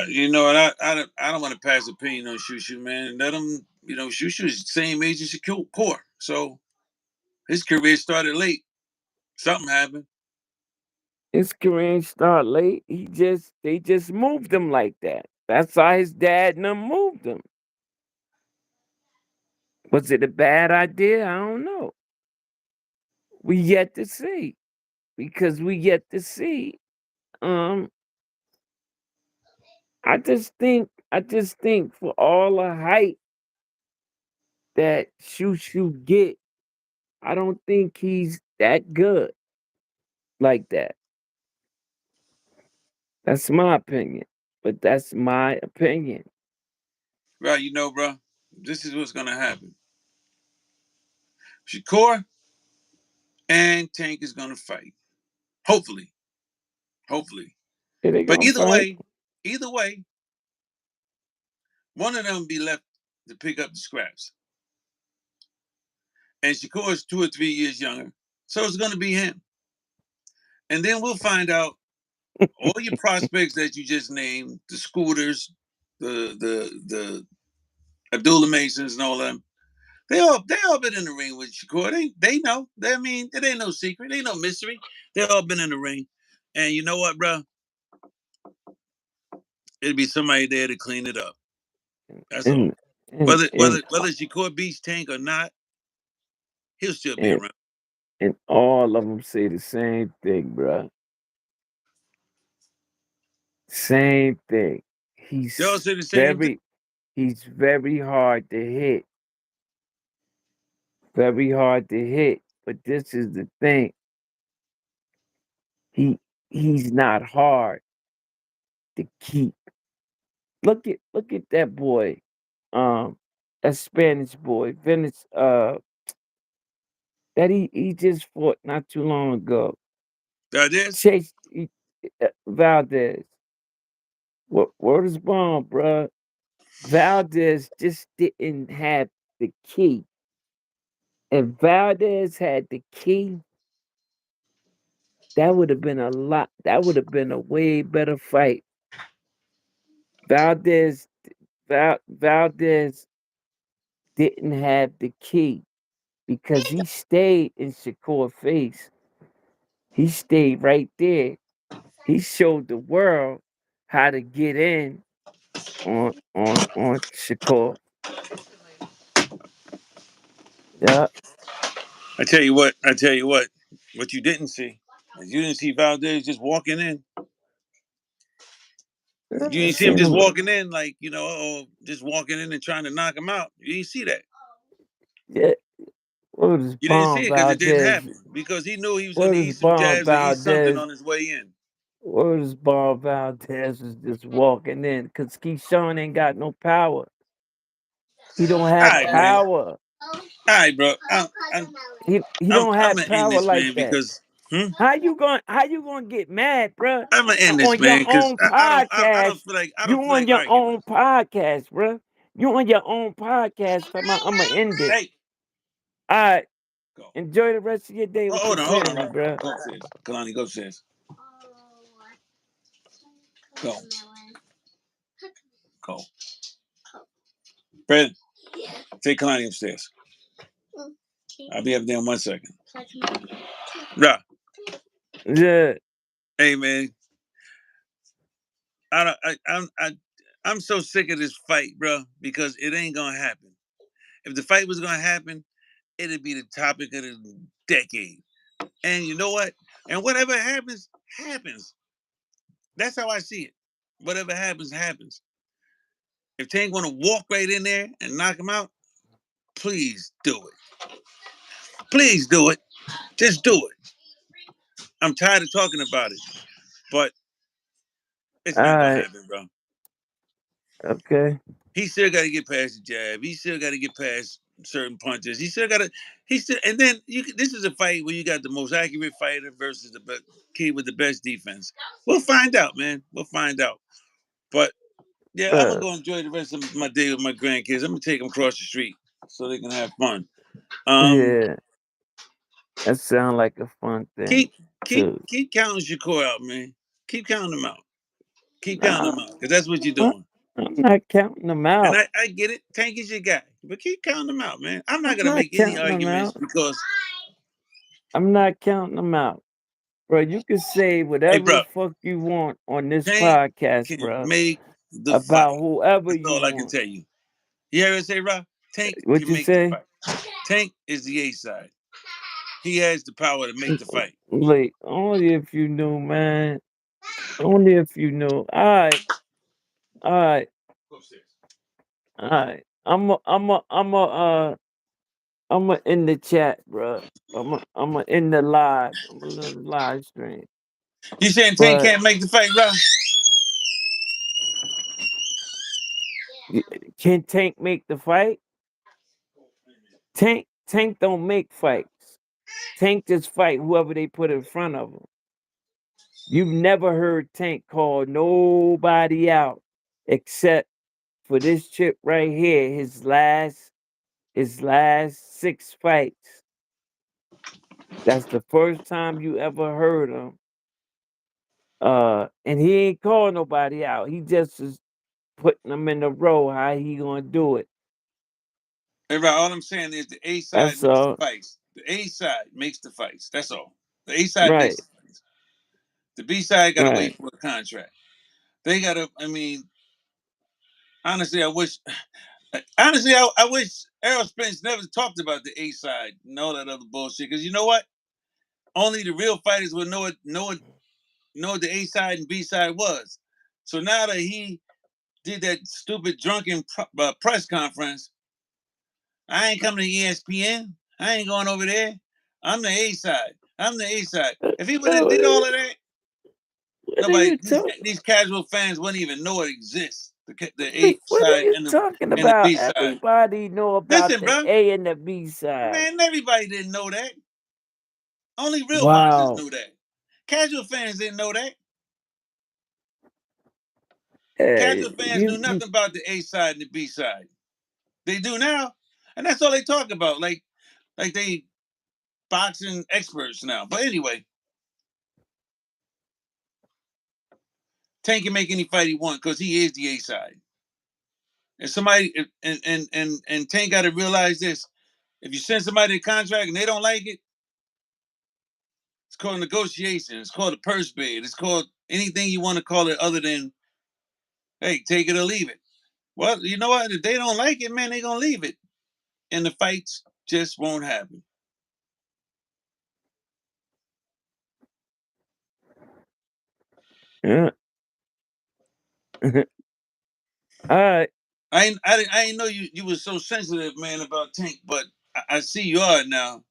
You know what? I don't want to pass opinion on Shushu, man. Let him. You know, Shushu's the same age as Shakur, so his career started late. Something happened. His career ain't start late. They just moved him like that. That's how his dad and them moved him. Was it a bad idea? I don't know. We yet to see. Because we yet to see. Um, I just think for all the hype that Shushu get, I don't think he's that good like that. That's my opinion. But that's my opinion. Right, you know, bro. This is what's gonna happen. Shakur and Tank is gonna fight. Hopefully, hopefully. Yeah, they But gonna fight. either way, one of them be left to pick up the scraps. And Shakur is 2 or 3 years younger, so it's gonna be him. And then we'll find out all your prospects that you just named, the Scooters, the Abdullah Masons, and all them. They all been in the ring with Shakur. They know. I mean, it ain't no secret. It ain't no mystery. They all been in the ring. And you know what, bro? It'll be somebody there to clean it up. That's all. And and Whether Shakur beats Tank or not, he'll still be and around. and all of them say the same thing, bruh. Same thing. They all He's say the same thing. very he's very hard to hit. Very hard to hit. But this is the thing. He he's not hard to keep. Look at that boy. That Spanish boy, Venice that he just fought not too long ago. That is. Chase Valdez. Word is bomb, bruh. Valdez just didn't have the key. If Valdez had the key, that would have been a lot. That would have been a way better fight. Valdez, Valdez didn't have the key because he stayed in Shakur face. He stayed right there. He showed the world how to get in on Shakur. Yeah, I tell you what. I tell you what. What you didn't see is you didn't see Valdez just walking in. You ain't see him Seen just him. walking in, like, just walking in and trying to knock him out. You didn't see that. Yeah. What was You didn't see Bomb it because it didn't Valdez? happen. Because he knew he was going What to was eat some Bomb jabs or eat something Valdez? on his way in. What was Bomb Valdez was just walking in because Keyshawn ain't got no power. He don't All have right, man. power. All right, bro. He I'm don't gonna have end power this, like man, that. because How you gonna get mad, bruh? I'm gonna end this, On your man, because own I don't podcast. feel like You on your arguing. own podcast, bruh. You on your own podcast. I'm gonna end it. Hey, All right. go. Enjoy the rest of your day with your Hold on, family, bruh. Go upstairs. Kalani, go upstairs. Go. Go. Fred, take Kalani upstairs. I'll be up there in 1 second. Right. Yeah. Hey, man. I'm so sick of this fight, bro, because it ain't gonna happen. If the fight was gonna happen, it'd be the topic of the decade. And you know what? And whatever happens, happens. That's how I see it. Whatever happens, happens. If Tank want to walk right in there and knock him out, please do it. Please do it. Just do it. I'm tired of talking about it, but it's All not gonna right. happen, bro. Okay. He still got to get past the jab. He still got to get past certain punches. He still got to. He still, and then this is a fight where you got the most accurate fighter versus the kid with the best defense. We'll find out, man. We'll find out. But yeah, I'm gonna go enjoy the rest of my day with my grandkids. I'm gonna take them across the street so they can have fun. Yeah. That sounds like a fun thing too. Keep counting Shakur out, man. Keep counting them out. Keep counting Nah, them out, because that's what you're I'm doing. I'm not counting them And out. I get it. Tank is your guy. But keep counting them out, man. I'm I'm not gonna not make any counting them arguments out. because I'm not counting them out. Bro, you can say hey whatever bro, the fuck you want on this Tank podcast, can bro, make the about fight. whoever That's you all I can want. tell you. You hear me say, Rob? Tank What can you make the say? fight. Tank is the A side. He has the power to make the fight. Like, only if you knew, man. Only if you knew. All right, Go upstairs. all right. I'm in the chat, bro. I'm in the live. I'm in the live stream. You saying Tank But can't make the fight, Rob? can Tank make the fight? Tank don't make fights. Tank just fight whoever they put in front of him. You've never heard Tank call nobody out except for this chip right here. His last 6 fights. That's the first time you ever heard him. And he ain't call nobody out. He just is putting them in a row. How he gonna do it? Hey, Rob, all I'm saying is the A side That's makes the all. fights. The A side makes the fights. That's all. The A side makes Right, the fights. The B side got to right. wait for a contract. They got to, I mean, honestly, I wish. Honestly, I wish Errol Spence never talked about the A side and all that other bullshit. Because you know what? Only the real fighters will know what the A side and B side was. So now that he did that stupid drunken press conference, I ain't coming to ESPN. I ain't going over there. I'm the A side. I'm the A side. If he would have What did are all of that, what are nobody you talking? these casual fans wouldn't even know it exists. The A Like, what are side you and talking the about? B side. Everybody know about Listen, the bro, A and the B side. man, everybody didn't know that. Only real boxers Wow. knew that. Casual fans didn't know that. Hey, Casual fans knew you nothing about the A side and the B side. They do now, and that's all they talk about. Like they boxing experts now. But anyway, Tank can make any fight he wants because he is the A side. And somebody and Tank got to realize this: if you send somebody a contract and they don't like it, it's called negotiation. It's called a purse bid. It's called anything you want to call it other than, hey, take it or leave it. Well, you know what? If they don't like it, man, they gonna leave it, and the fights just won't happen. yeah. All right. I didn't know you was so sensitive, man, about Tank, but I see you are now.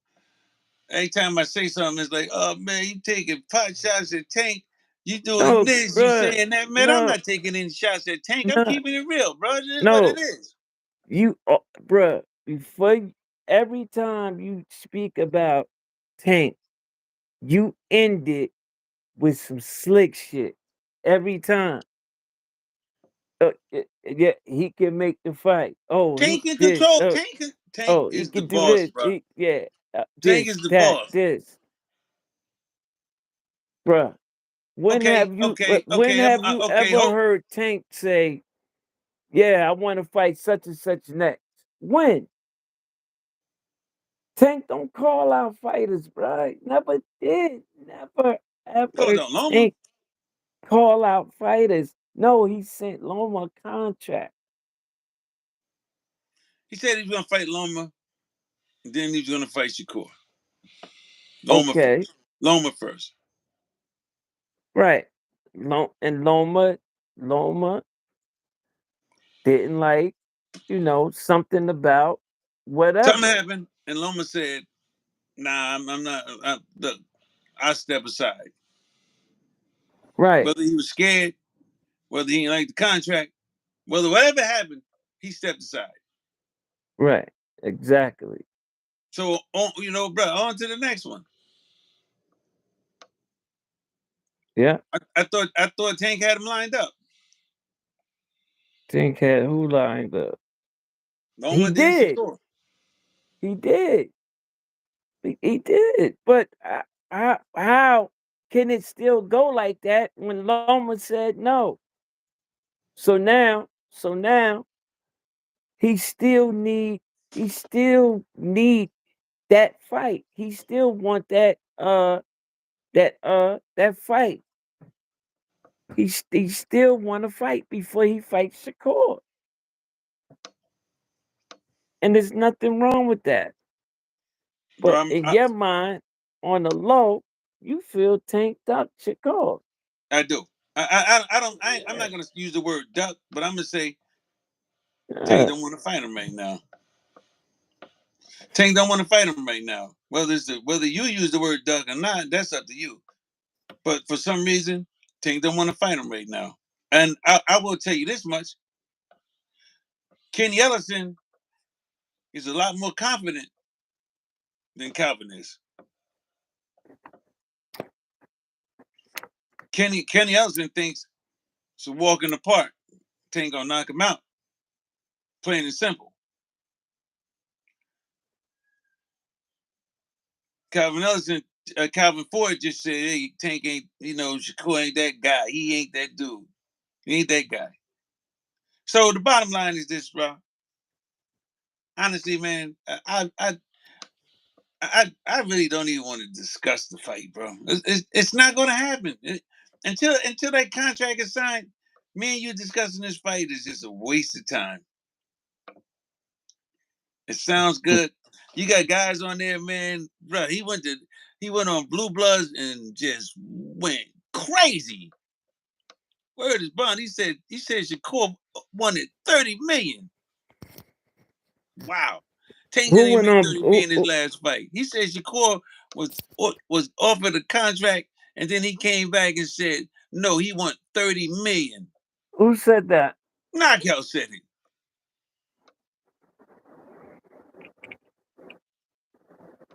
Every time I say something, it's like, oh man, you taking pot shots at Tank. You doing No, this, you bruh. saying that, man. I'm No, not taking any shots at Tank. I'm no, keeping it real, bro. It is what it no. is. You, bruh, every time you speak about Tank, you end it with some slick shit. Every time. Yeah, he can make the fight. Oh, Tank he in this. control. Tank He is the can do boss, this. bro. Yeah, Tank this, is the that, boss. this, bruh. When Okay, have you okay. ever heard Tank say, "Yeah, I want to fight such and such next"? When? Tank don't call out fighters, bruh. Never did. Never Hold ever on, Loma. Tank call out fighters. No, he sent Loma a contract. He said he was gonna fight Loma, and then he was gonna fight Shakur. Loma Okay, first. Loma first. right. Loma didn't like, something about Something whatever. happened, and Loma said, "Nah, I'm not. Look, I step aside." Right, Whether he was scared, whether he didn't like the contract, whether whatever happened, he stepped aside. right. Exactly. So, bro, on to the next one. Yeah. I thought Tank had him lined up. Tank had who lined up? He Loma then did. Shakur. He did. He did. But how can it still go like that when Loma said no? So now he still need he still need that fight. He still want that fight. He still want to fight before he fights Shakur. And there's nothing wrong with that. Bro, But in your mind, on the low, you feel tanked up Shakur. I do. I don't. I'm Yeah. not gonna use the word duck, but I'm gonna say Tank Yeah. don't want to fight him right now. Tank don't want to fight him right now. Whether you use the word duck or not, that's up to you. But for some reason, Tank don't want to fight him right now. And I will tell you this much: Kenny Ellison is a lot more confident than Calvin is. Kenny Ellison thinks it's a walk in the park. Tank gonna knock him out. Plain and simple. Calvin Ford just said, "Hey, Tank ain't, Shakur ain't that guy. He ain't that dude. He ain't that guy." So the bottom line is this, bro. Honestly, man, I really don't even want to discuss the fight, bro. It's not going to happen until that contract is signed. Me and you discussing this fight is just a waste of time. It sounds good. You got guys on there, man. Bro, he went on Blue Bloods and just went crazy. Word is bond. He said Shakur wanted 30 million. Wow. Tank Who didn't even went make on? 30 million in his last fight. He said Shakur was offered a contract and then he came back and said, no, he want 30 million. Who said that? Knockout said it.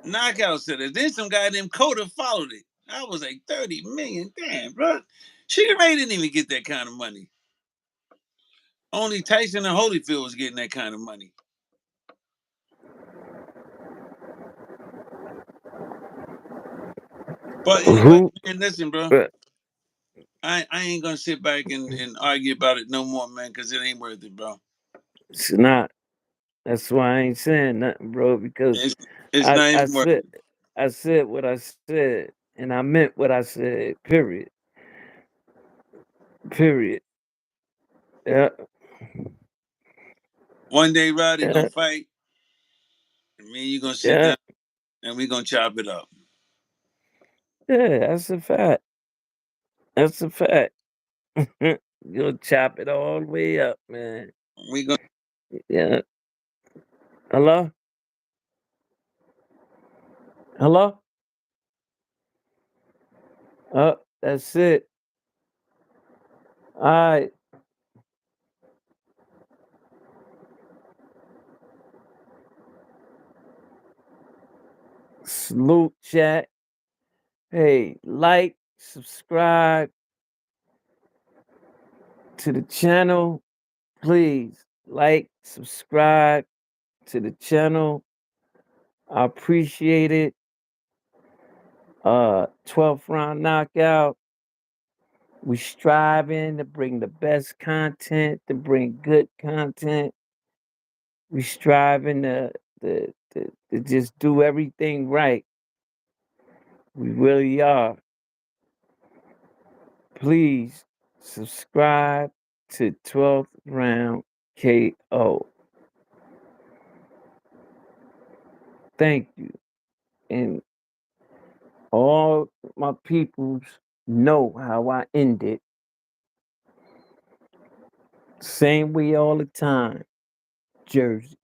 Knockout said it. Then some guy named Coda followed it. I was like, 30 million? Damn, bro. Sugar Ray didn't even get that kind of money. Only Tyson and Holyfield was getting that kind of money. But anyway, Who? man, listen, bro. uh, I ain't gonna sit back and argue about it no more, man, because it ain't worth it, bro. It's not. That's why I ain't saying nothing, bro. Because It's it's I not I even worth said it. I said what I said, and I meant what I said. Period. Period. Yeah. One day, Roddy gonna Yeah. fight, and me and you gonna sit Yeah. down and we gonna chop it up. Yeah. That's a fact. That's a fact. You'll chop it all the way up, man. We gonna Yeah. Hello? Hello? That's it. All right. Salute chat. Hey, like, subscribe to the channel. Please like, subscribe to the channel. I appreciate it. 12th round knockout. We striving to bring the best content, to bring good content. We striving to just do everything right. We really are. Please subscribe to 12th round KO. Thank you. And all my peoples know how I end it. Same way all the time. Jersey.